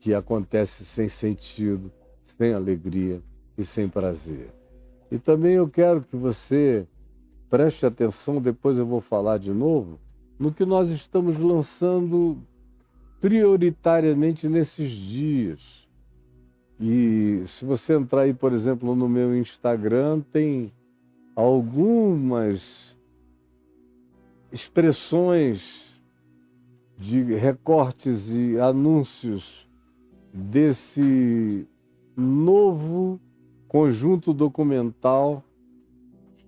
que acontece sem sentido, sem alegria e sem prazer. E também eu quero que você preste atenção, depois eu vou falar de novo, no que nós estamos lançando prioritariamente nesses dias. E se você entrar aí, por exemplo, no meu Instagram, tem algumas expressões de recortes e anúncios desse novo conjunto documental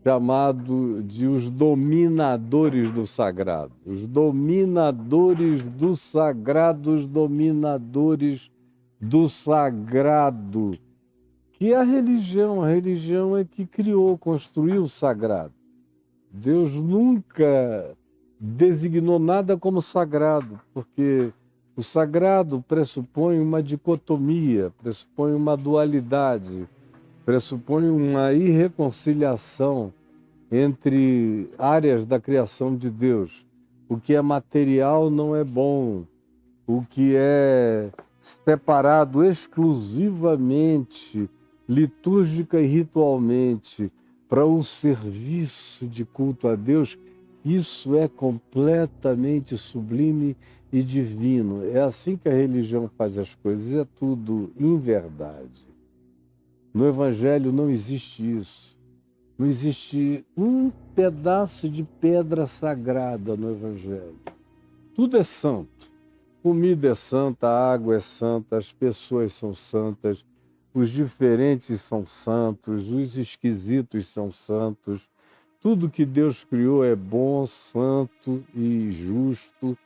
chamado de Os Dominadores do Sagrado. Os Dominadores do Sagrado, os Dominadores do Sagrado. Que é a religião é que criou, construiu o sagrado. Deus nunca designou nada como sagrado, porque o sagrado pressupõe uma dicotomia, pressupõe uma dualidade, pressupõe uma irreconciliação entre áreas da criação de Deus. O que é material não é bom, o que é separado exclusivamente, litúrgica e ritualmente, para o serviço de culto a Deus, isso é completamente sublime e divino. É assim que a religião faz as coisas, é tudo em verdade. No Evangelho não existe isso. Não existe um pedaço de pedra sagrada no Evangelho. Tudo é santo. Comida é santa, a água é santa, as pessoas são santas, os diferentes são santos, os esquisitos são santos. Tudo que Deus criou é bom, santo e justo.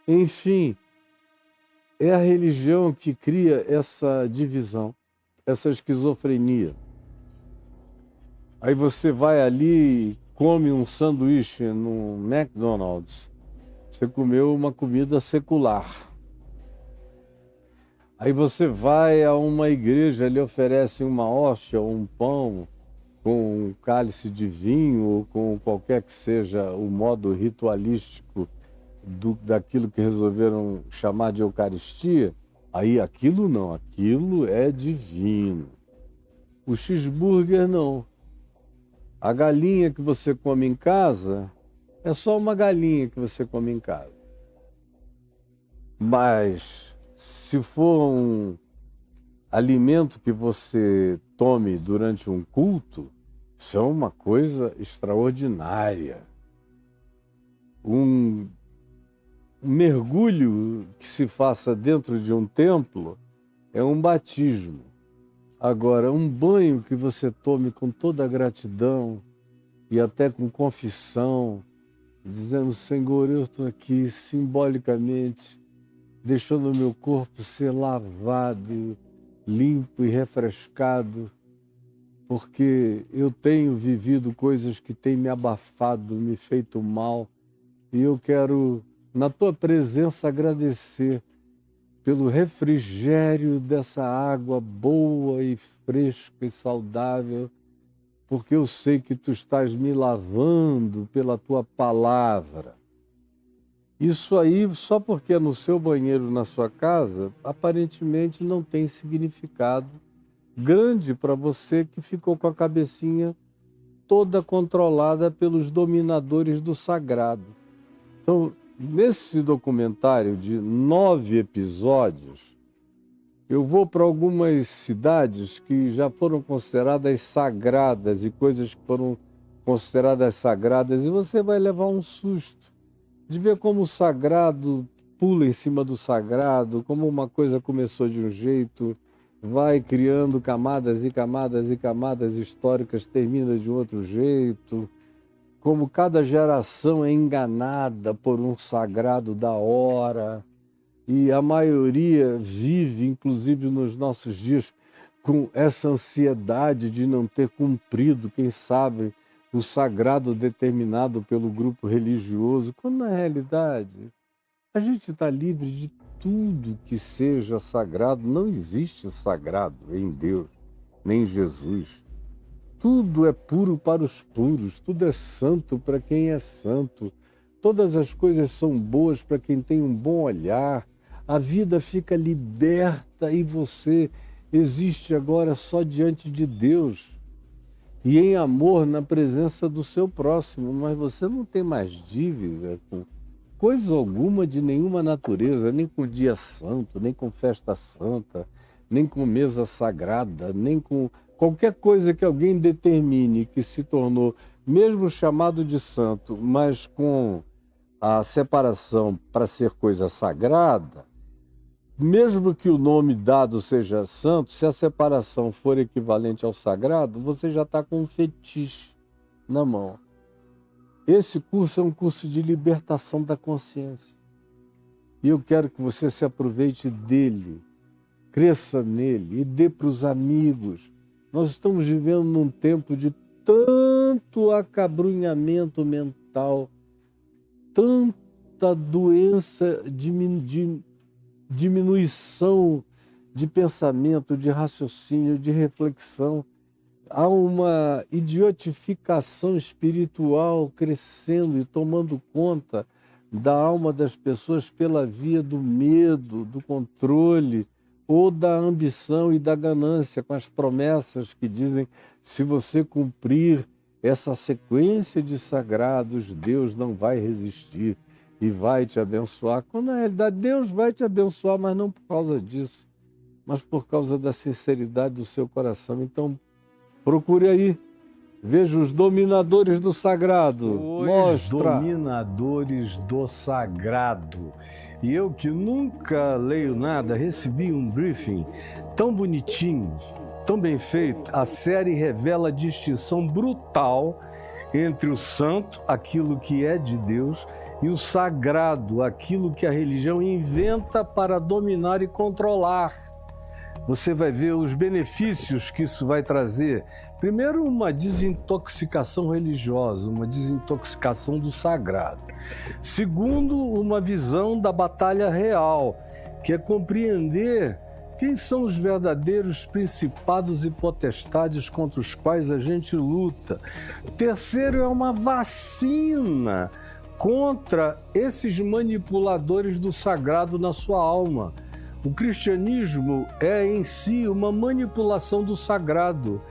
Enfim, é a religião que cria essa divisão, essa esquizofrenia. Aí você vai ali e come um sanduíche no McDonald's. Você comeu uma comida secular. Aí você vai a uma igreja, lhe oferece uma hóstia ou um pão com um cálice de vinho ou com qualquer que seja o modo ritualístico daquilo que resolveram chamar de Eucaristia. Aí aquilo não, aquilo é divino. O cheeseburger não. A galinha que você come em casa é só uma galinha que você come em casa. Mas se for um alimento que você tome durante um culto, isso é uma coisa extraordinária. Um mergulho que se faça dentro de um templo é um batismo. Agora, um banho que você tome com toda a gratidão e até com confissão, dizendo: Senhor, eu estou aqui simbolicamente deixando o meu corpo ser lavado, limpo e refrescado, porque eu tenho vivido coisas que têm me abafado, me feito mal, e eu quero, na tua presença, agradecer pelo refrigério dessa água boa e fresca e saudável, porque eu sei que tu estás me lavando pela tua palavra. Isso aí, só porque é no seu banheiro, na sua casa, aparentemente não tem significado grande para você que ficou com a cabecinha toda controlada pelos dominadores do sagrado. Então, nesse documentário de 9 episódios, eu vou para algumas cidades que já foram consideradas sagradas e coisas que foram consideradas sagradas, e você vai levar um susto de ver como o sagrado pula em cima do sagrado, como uma coisa começou de um jeito, vai criando camadas e camadas e camadas históricas, termina de um outro jeito, como cada geração é enganada por um sagrado da hora, e a maioria vive, inclusive nos nossos dias, com essa ansiedade de não ter cumprido, quem sabe, o sagrado determinado pelo grupo religioso, quando na realidade a gente está livre de tudo que seja sagrado. Não existe sagrado em Deus, nem em Jesus. Tudo é puro para os puros, tudo é santo para quem é santo. Todas as coisas são boas para quem tem um bom olhar. a vida fica liberta e você existe agora só diante de Deus e em amor na presença do seu próximo, mas você não tem mais dívida com coisa alguma de nenhuma natureza, nem com dia santo, nem com festa santa, nem com mesa sagrada, nem com qualquer coisa que alguém determine que se tornou, mesmo chamado de santo, mas com a separação para ser coisa sagrada. Mesmo que o nome dado seja santo, se a separação for equivalente ao sagrado, você já está com um fetiche na mão. Esse curso é um curso de libertação da consciência. E eu quero que você se aproveite dele, cresça nele e dê para os amigos. Nós estamos vivendo num tempo de tanto acabrunhamento mental, tanta doença, diminuição de pensamento, de raciocínio, de reflexão. Há uma idiotificação espiritual crescendo e tomando conta da alma das pessoas pela via do medo, do controle ou da ambição e da ganância, com as promessas que dizem: se você cumprir essa sequência de sagrados, Deus não vai resistir e vai te abençoar. Quando na realidade Deus vai te abençoar, mas não por causa disso, mas por causa da sinceridade do seu coração. Então, procure aí, veja os dominadores do sagrado. Os dominadores do sagrado. E eu que nunca leio nada, recebi um briefing tão bonitinho, tão bem feito. A série revela a distinção brutal entre o santo, aquilo que é de Deus, e o sagrado, aquilo que a religião inventa para dominar e controlar. Você vai ver os benefícios que isso vai trazer. Primeiro, uma desintoxicação religiosa, uma desintoxicação do sagrado. Segundo, uma visão da batalha real, que é compreender quem são os verdadeiros principados e potestades contra os quais a gente luta. Terceiro, é uma vacina contra esses manipuladores do sagrado na sua alma. O cristianismo é em si uma manipulação do sagrado,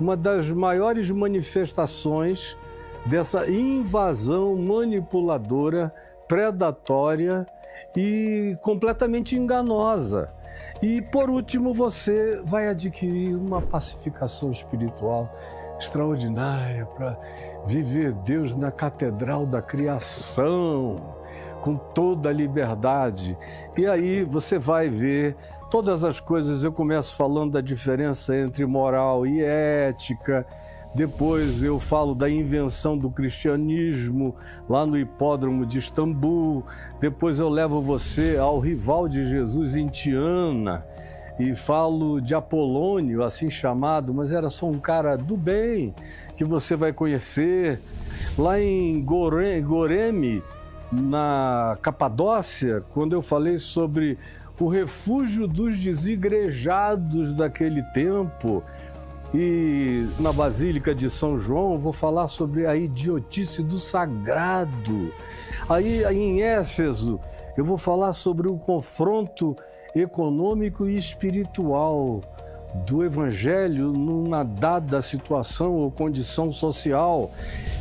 uma das maiores manifestações dessa invasão manipuladora, predatória e completamente enganosa. E, por último, você vai adquirir uma pacificação espiritual extraordinária para viver Deus na catedral da criação, com toda a liberdade. E aí você vai ver todas as coisas. Eu começo falando da diferença entre moral e ética, depois eu falo da invenção do cristianismo lá no hipódromo de Istambul, depois eu levo você ao rival de Jesus em Tiana e falo de Apolônio, assim chamado, mas era só um cara do bem que você vai conhecer. Lá em Goreme, na Capadócia, quando eu falei sobre o refúgio dos desigrejados daquele tempo, e na Basílica de São João, vou falar sobre a idiotice do sagrado. Aí em Éfeso, eu vou falar sobre o confronto econômico e espiritual do Evangelho numa dada situação ou condição social.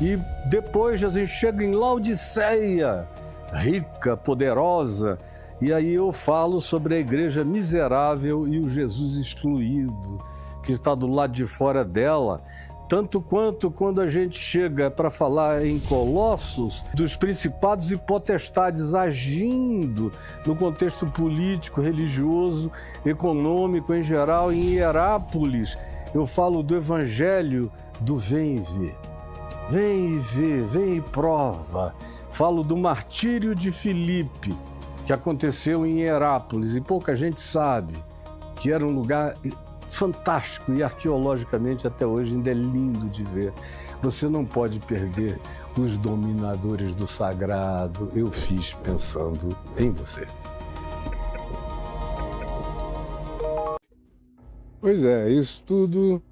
E depois a gente chega em Laodiceia, rica, poderosa, e aí eu falo sobre a igreja miserável e o Jesus excluído, que está do lado de fora dela, tanto quanto quando a gente chega para falar em Colossos, dos principados e potestades agindo no contexto político, religioso, econômico em geral. Em Hierápolis, eu falo do evangelho do vem e vê. Vem e vê, vem e prova. Falo do martírio de Filipe, que aconteceu em Hierápolis, e pouca gente sabe que era um lugar fantástico e arqueologicamente até hoje ainda é lindo de ver. Você não pode perder os dominadores do sagrado. Eu fiz pensando em você. Pois é, isso tudo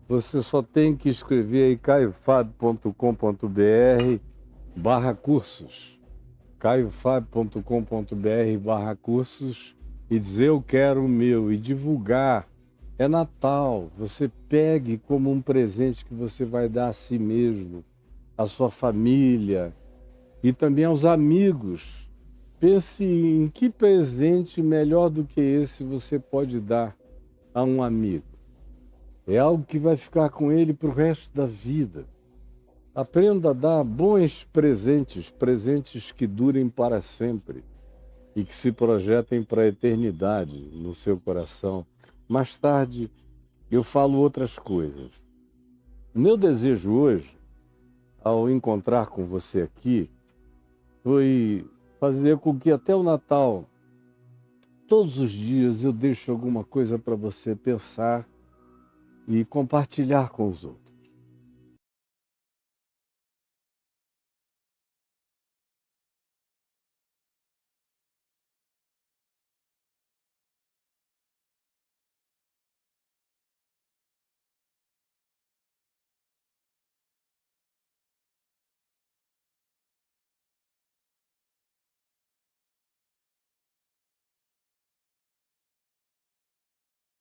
você só tem que escrever aí caiofab.com.br/cursos. caiofab.com.br/cursos. e dizer eu quero o meu e divulgar. É Natal, você pegue como um presente que você vai dar a si mesmo, à sua família e também aos amigos. Pense em que presente melhor do que esse você pode dar a um amigo. É algo que vai ficar com ele para o resto da vida. Aprenda a dar bons presentes, presentes que durem para sempre e que se projetem para a eternidade no seu coração. Mais tarde eu falo outras coisas. O meu desejo hoje, ao encontrar com você aqui, foi fazer com que até o Natal, todos os dias, eu deixe alguma coisa para você pensar e compartilhar com os outros.